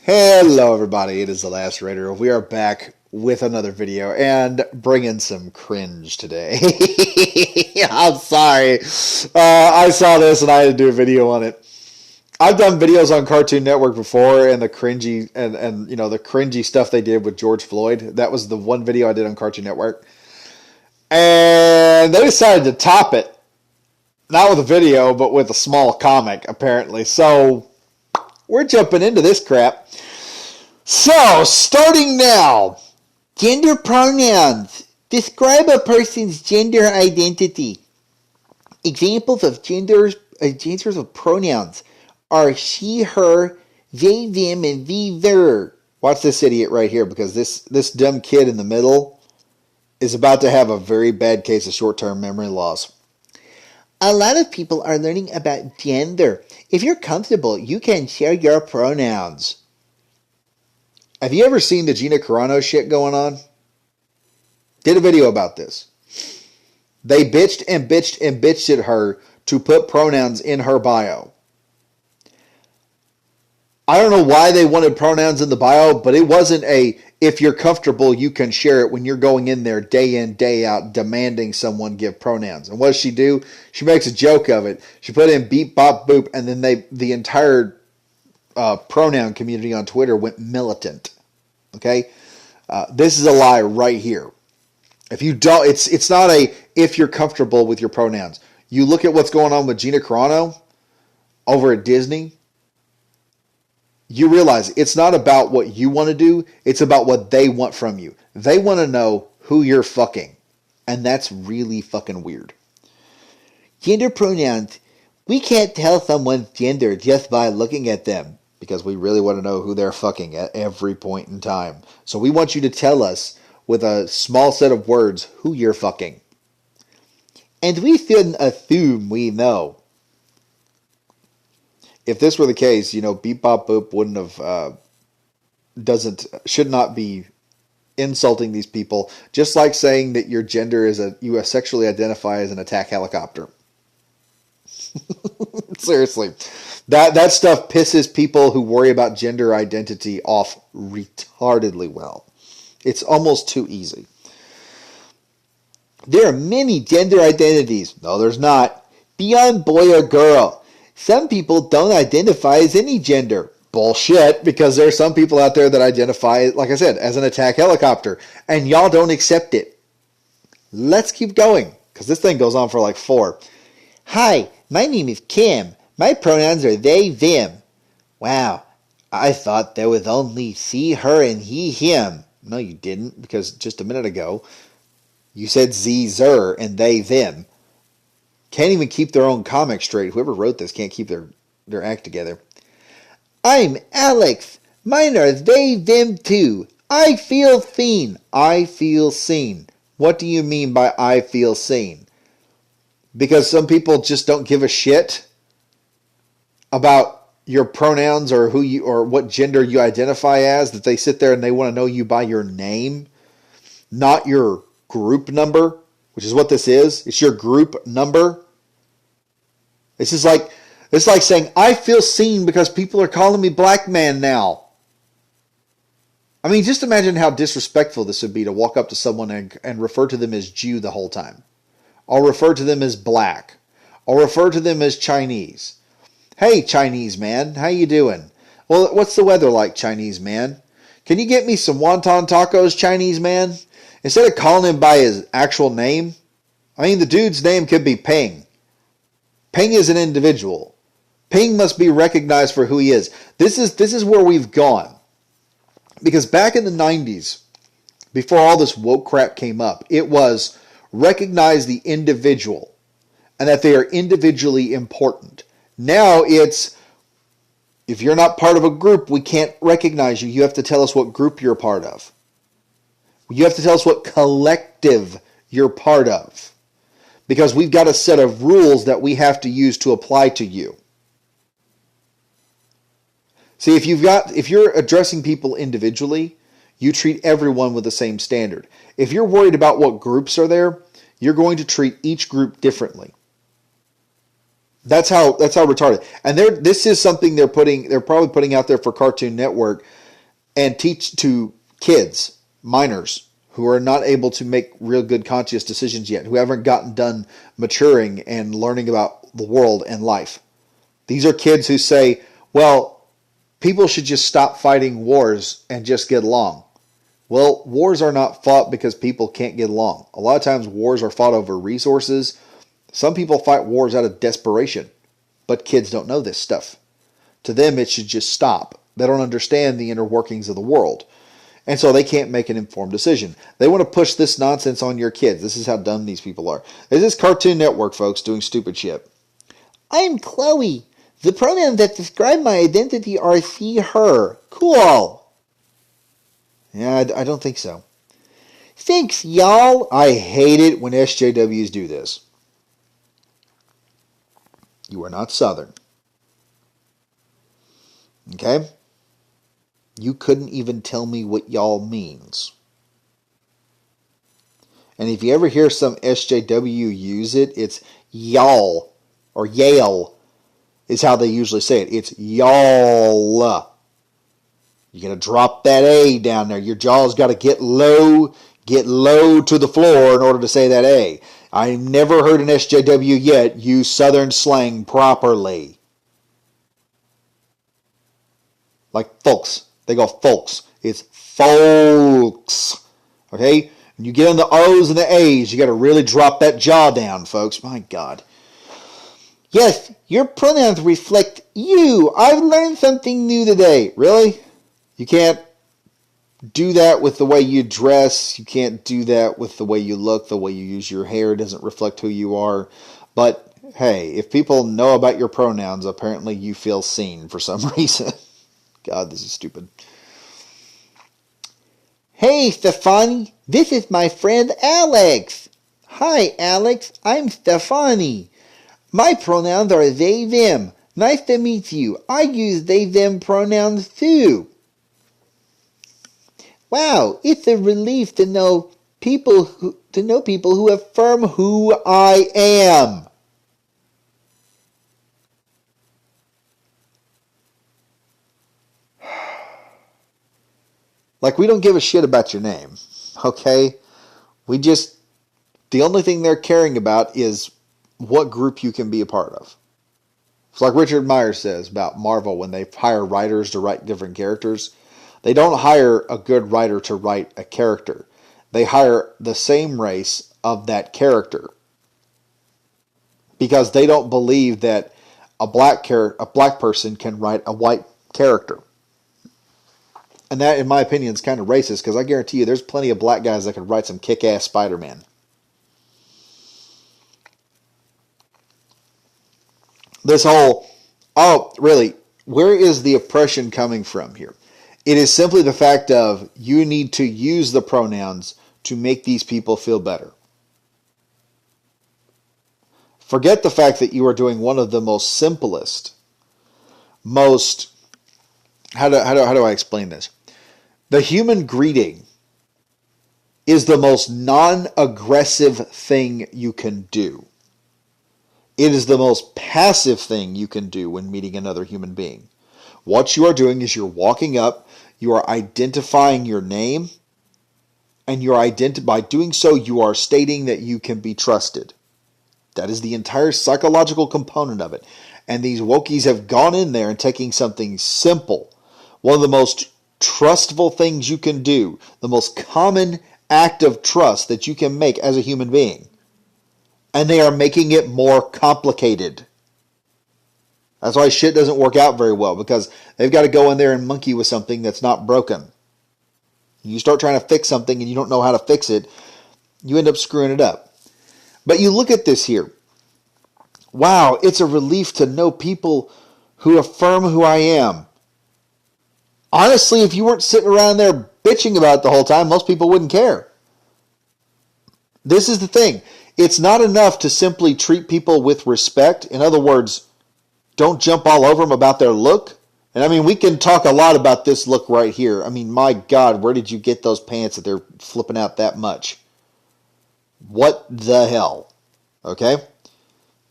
Hello everybody, it is the Last Raider. We are back with another video and bringing some cringe today. I'm sorry. I saw this and I had to do a video on it. I've done videos on Cartoon Network before and the cringy and you know the cringy stuff they did with George Floyd. That was the one video I did on Cartoon Network. And they decided to top it. Not with a video, but with a small comic, apparently. So we're jumping into this crap. So, starting now. Gender pronouns. Describe a person's gender identity. Examples of genders of pronouns are she, her, they, them, and thee, their. Watch this idiot right here, because this dumb kid in the middle is about to have a very bad case of short-term memory loss. A lot of people are learning about gender. If you're comfortable, you can share your pronouns. Have you ever seen the Gina Carano shit going on? Did a video about this. They bitched and bitched and bitched at her to put pronouns in her bio. I don't know why they wanted pronouns in the bio, but it wasn't a, if you're comfortable, you can share it when you're going in there day in, day out, demanding someone give pronouns. And what does she do? She makes a joke of it. She put in beep, bop, boop, and then the entire pronoun community on Twitter went militant. Okay? This is a lie right here. If you don't, it's not a, if you're comfortable with your pronouns. You look at what's going on with Gina Carano over at Disney, you realize it's not about what you want to do, it's about what they want from you. They want to know who you're fucking. And that's really fucking weird. Gender pronouns. We can't tell someone's gender just by looking at them, because we really want to know who they're fucking at every point in time. So we want you to tell us with a small set of words who you're fucking. And we shouldn't assume we know. If this were the case, you know, beep bop boop wouldn't have, should not be insulting these people, just like saying that your gender is you sexually identify as an attack helicopter. Seriously. That stuff pisses people who worry about gender identity off retardedly well. It's almost too easy. There are many gender identities. No, there's not. Beyond boy or girl. Some people don't identify as any gender. Bullshit, because there are some people out there that identify, like I said, as an attack helicopter. And y'all don't accept it. Let's keep going, because this thing goes on for like 4. Hi, my name is Kim. My pronouns are they, them. Wow, I thought there was only she, her, and he, him. No, you didn't, because just a minute ago, you said ze, zer, and they, them. Can't even keep their own comic straight. Whoever wrote this can't keep their act together. I'm Alex. Mine are they, them, too. I feel seen. I feel seen. What do you mean by I feel seen? Because some people just don't give a shit about your pronouns or who you or what gender you identify as, that they sit there and they want to know you by your name, not your group number, which is what this is. It's your group number. It's like saying, I feel seen because people are calling me black man now. I mean, just imagine how disrespectful this would be to walk up to someone and refer to them as Jew the whole time. Or refer to them as black. Or refer to them as Chinese. Hey, Chinese man, how you doing? Well, what's the weather like, Chinese man? Can you get me some wonton tacos, Chinese man? Instead of calling him by his actual name, I mean, the dude's name could be Ping. Ping is an individual. Ping must be recognized for who he is. This is where we've gone. Because back in the 90s, before all this woke crap came up, it was recognize the individual and that they are individually important. Now it's, if you're not part of a group, we can't recognize you. You have to tell us what group you're part of. You have to tell us what collective you're part of. Because we've got a set of rules that we have to use to apply to you. See, if you're addressing people individually, you treat everyone with the same standard. If you're worried about what groups are there, you're going to treat each group differently. That's how retarded. And this is something they're probably putting out there for Cartoon Network and teach to kids, minors who are not able to make real good conscious decisions yet, who haven't gotten done maturing and learning about the world and life. These are kids who say, well, people should just stop fighting wars and just get along. Well, wars are not fought because people can't get along. A lot of times wars are fought over resources. Some people fight wars out of desperation, but kids don't know this stuff. To them, it should just stop. They don't understand the inner workings of the world. And so they can't make an informed decision. They want to push this nonsense on your kids. This is how dumb these people are. This is Cartoon Network, folks, doing stupid shit. I'm Chloe. The pronouns that describe my identity are she, her. Cool. Yeah, I don't think so. Thanks, y'all. I hate it when SJWs do this. You are not Southern. Okay? You couldn't even tell me what y'all means. And if you ever hear some SJW use it, it's y'all or Yale is how they usually say it. It's y'all. You're going to drop that A down there. Your jaw's got to get low to the floor in order to say that A. I've never heard an SJW yet use Southern slang properly. Like folks. They go folks. It's folks. Okay? When you get on the O's and the A's, you got to really drop that jaw down, folks. My God. Yes, your pronouns reflect you. I've learned something new today. Really? You can't do that with the way you dress. You can't do that with the way you look, the way you use your hair doesn't reflect who you are. But hey, if people know about your pronouns, apparently you feel seen for some reason. God, this is stupid. Hey, Stefani, this is my friend Alex. Hi, Alex, I'm Stefani. My pronouns are they, them. Nice to meet you. I use they, them pronouns too. Wow, it's a relief to know people who affirm who I am. Like, we don't give a shit about your name, okay? The only thing they're caring about is what group you can be a part of. It's like Richard Myers says about Marvel when they hire writers to write different characters. They don't hire a good writer to write a character. They hire the same race of that character because they don't believe that a black person can write a white character. And that, in my opinion, is kind of racist because I guarantee you there's plenty of black guys that could write some kick-ass Spider-Man. This whole, really, where is the oppression coming from here? It is simply the fact of you need to use the pronouns to make these people feel better. Forget the fact that you are doing one of the most simplest, how do I explain this? The human greeting is the most non-aggressive thing you can do. It is the most passive thing you can do when meeting another human being. What you are doing is you're walking up, you are identifying your name, and by doing so, you are stating that you can be trusted. That is the entire psychological component of it. And these wokies have gone in there and taking something simple, one of the most trustful things you can do, the most common act of trust that you can make as a human being, and they are making it more complicated. That's why shit doesn't work out very well, because they've got to go in there and monkey with something that's not broken. You start trying to fix something and you don't know how to fix it, you end up screwing it up. But you look at this here. Wow, it's a relief to know people who affirm who I am. Honestly, if you weren't sitting around there bitching about it the whole time, most people wouldn't care. This is the thing. It's not enough to simply treat people with respect. In other words, don't jump all over them about their look. And I mean, we can talk a lot about this look right here. I mean, my God, where did you get those pants that they're flipping out that much? What the hell? Okay?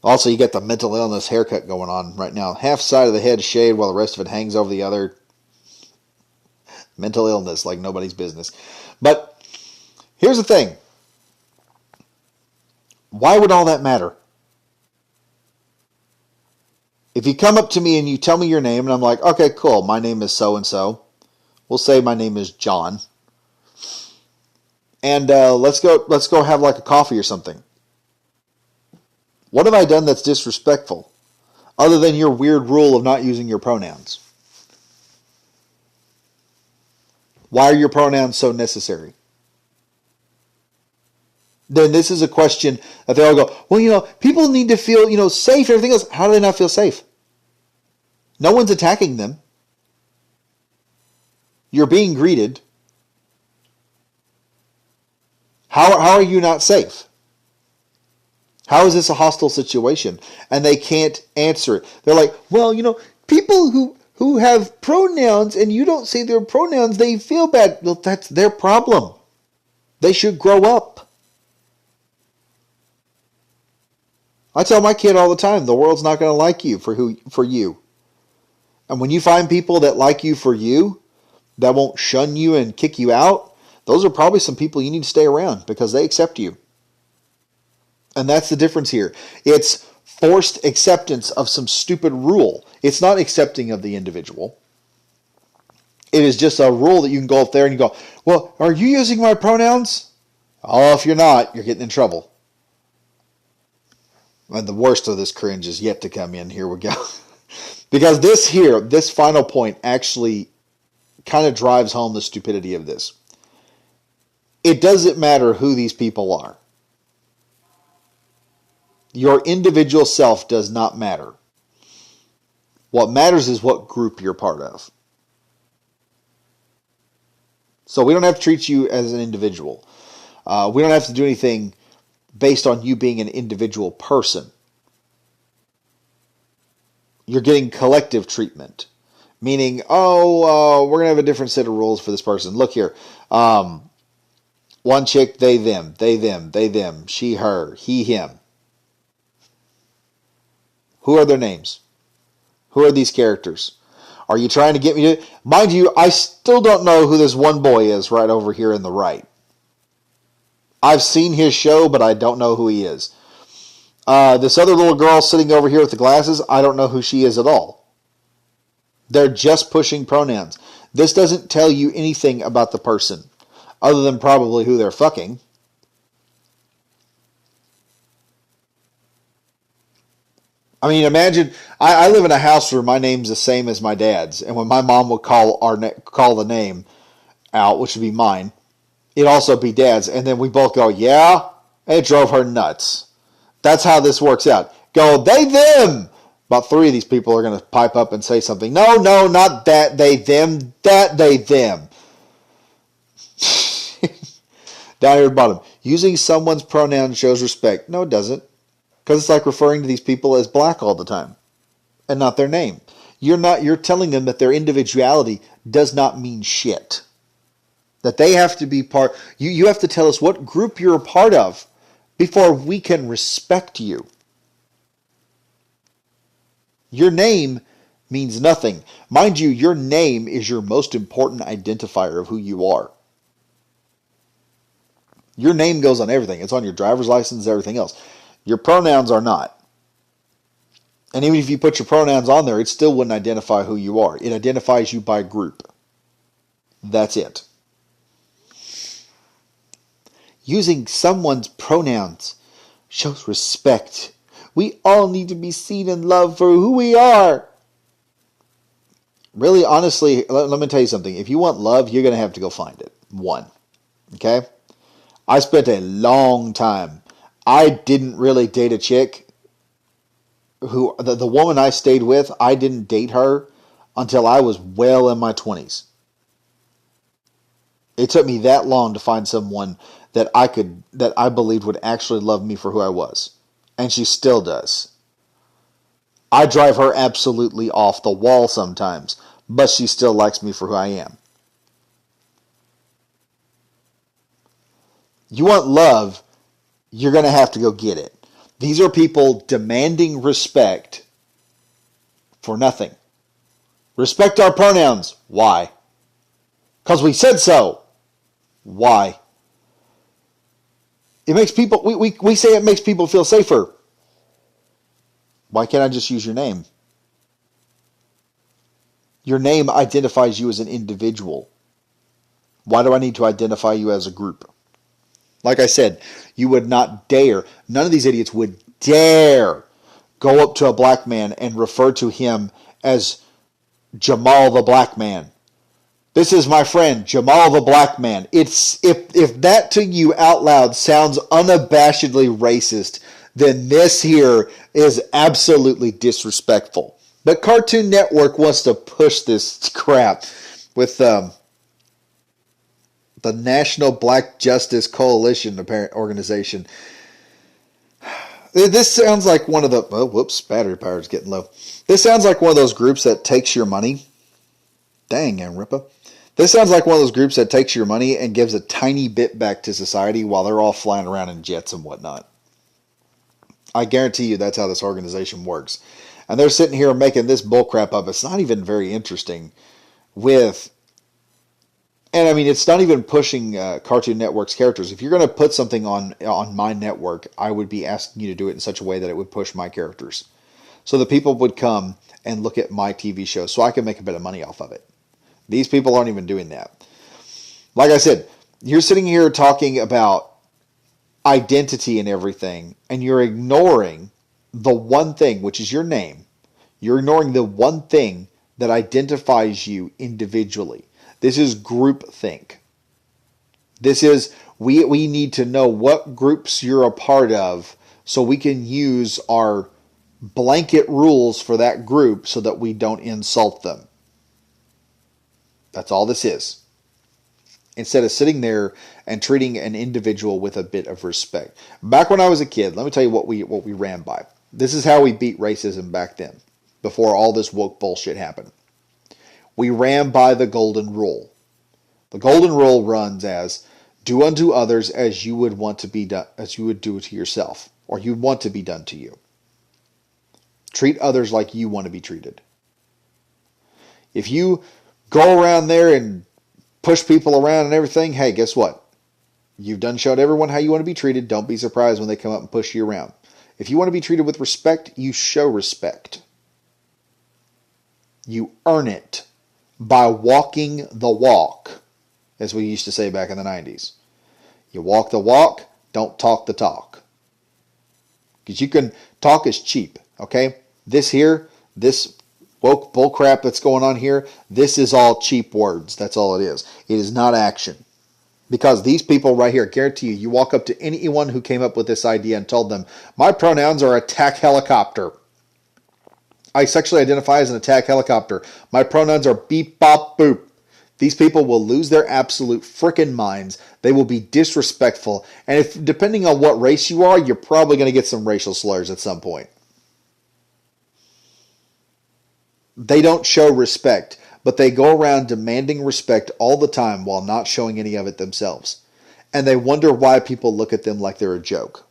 Also, you got the mental illness haircut going on right now. Half side of the head shaved while the rest of it hangs over the other. Mental illness like nobody's business. But here's the thing. Why would all that matter? If you come up to me and you tell me your name, and I'm like, okay, cool, my name is so-and-so. We'll say my name is John. And let's go have like a coffee or something. What have I done that's disrespectful? Other than your weird rule of not using your pronouns. Why are your pronouns so necessary? Then this is a question that they all go, well, people need to feel, safe and everything else. How do they not feel safe? No one's attacking them. You're being greeted. How are you not safe? How is this a hostile situation? And they can't answer it. They're like, well, people who have pronouns and you don't say their pronouns, they feel bad. Well, that's their problem. They should grow up. I tell my kid all the time, the world's not going to like you for you. And when you find people that like you for you, that won't shun you and kick you out, those are probably some people you need to stay around because they accept you. And that's the difference here. It's forced acceptance of some stupid rule. It's not accepting of the individual. It is just a rule that you can go up there and you go, well, are you using my pronouns? Oh, if you're not, you're getting in trouble. And the worst of this cringe is yet to come in. Here we go. Because this final point actually kind of drives home the stupidity of this. It doesn't matter who these people are. Your individual self does not matter. What matters is what group you're part of. So we don't have to treat you as an individual. We don't have to do anything based on you being an individual person. You're getting collective treatment. Meaning, we're going to have a different set of rules for this person. Look here. One chick, they, them, she, her, he, him. Who are their names? Who are these characters? Are you trying to get me to... Mind you, I still don't know who this one boy is right over here in the right. I've seen his show, but I don't know who he is. This other little girl sitting over here with the glasses, I don't know who she is at all. They're just pushing pronouns. This doesn't tell you anything about the person, other than probably who they're fucking. I mean, imagine, I live in a house where my name's the same as my dad's, and when my mom would call the name out, which would be mine, it'd also be dad's, and then we both go, yeah, and it drove her nuts. That's how this works out. Go, they, them. About 3 of these people are going to pipe up and say something. No, not that, they, them. That, they, them. Down here at the bottom. Using someone's pronoun shows respect. No, it doesn't. Because it's like referring to these people as black all the time. And not their name. You're telling them that their individuality does not mean shit. That they have to be part... You have to tell us what group you're a part of before we can respect you. Your name means nothing. Mind you, your name is your most important identifier of who you are. Your name goes on everything. It's on your driver's license, everything else. Your pronouns are not. And even if you put your pronouns on there, it still wouldn't identify who you are. It identifies you by group. That's it. Using someone's pronouns shows respect. We all need to be seen and loved for who we are. Really, honestly, let me tell you something. If you want love, you're going to have to go find it. 1. Okay? I spent a long time. I didn't really date a chick who, the woman I stayed with, I didn't date her until I was well in my 20s. It took me that long to find someone that I believed would actually love me for who I was. And she still does. I drive her absolutely off the wall sometimes, but she still likes me for who I am. You want love, you're going to have to go get it. These are people demanding respect for nothing. Respect our pronouns. Why? Because we said so. Why? It makes people, we say it makes people feel safer. Why can't I just use your name? Your name identifies you as an individual. Why do I need to identify you as a group? Like I said, you would not dare, none of these idiots would dare go up to a black man and refer to him as Jamal the Black Man. This is my friend, Jamal the Black Man. If that to you out loud sounds unabashedly racist, then this here is absolutely disrespectful. But Cartoon Network wants to push this crap with the National Black Justice Coalition organization. This sounds like one of the... Oh, whoops, battery power is getting low. This sounds like one of those groups that takes your money. Dang, Amripa. This sounds like one of those groups that takes your money and gives a tiny bit back to society while they're all flying around in jets and whatnot. I guarantee you that's how this organization works. And they're sitting here making this bullcrap up. It's not even very interesting with... And I mean, it's not even pushing Cartoon Network's characters. If you're going to put something on my network, I would be asking you to do it in such a way that it would push my characters. So the people would come and look at my TV show so I can make a bit of money off of it. These people aren't even doing that. Like I said, you're sitting here talking about identity and everything, and you're ignoring the one thing, which is your name. You're ignoring the one thing that identifies you individually. This is groupthink. This is, we need to know what groups you're a part of so we can use our blanket rules for that group so that we don't insult them. That's all this is. Instead of sitting there and treating an individual with a bit of respect. Back when I was a kid, let me tell you what we ran by. This is how we beat racism back then, before all this woke bullshit happened. We ran by the golden rule. The golden rule runs as, do unto others as you would want to be done, as you would do to yourself, or you want to be done to you. Treat others like you want to be treated. If you go around there and push people around and everything, hey, guess what? You've done showed everyone how you want to be treated. Don't be surprised when they come up and push you around. If you want to be treated with respect, you show respect. You earn it by walking the walk, as we used to say back in the 90s. You walk the walk, don't talk the talk. Because you can, talk is cheap, okay? This here, this woke bullcrap that's going on here, this is all cheap words. That's all it is. It is not action. Because these people right here, guarantee you, you walk up to anyone who came up with this idea and told them, my pronouns are attack helicopter. I sexually identify as an attack helicopter. My pronouns are beep, bop, boop. These people will lose their absolute frickin' minds. They will be disrespectful. And if, depending on what race you are, you're probably going to get some racial slurs at some point. They don't show respect, but they go around demanding respect all the time while not showing any of it themselves. And they wonder why people look at them like they're a joke.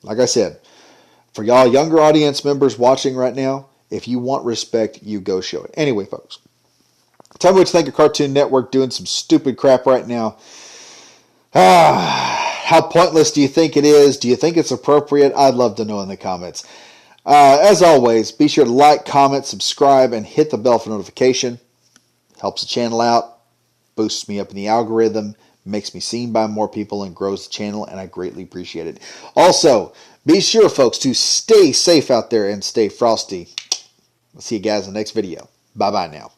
Like I said, for y'all younger audience members watching right now, if you want respect, you go show it. Anyway, folks, tell me what you think of Cartoon Network doing some stupid crap right now. How pointless do you think it is? Do you think it's appropriate? I'd love to know in the comments. As always, be sure to like, comment, subscribe, and hit the bell for notification. Helps the channel out, boosts me up in the algorithm, makes me seen by more people, and grows the channel, and I greatly appreciate it. Also, be sure, folks, to stay safe out there and stay frosty. I'll see you guys in the next video. Bye-bye now.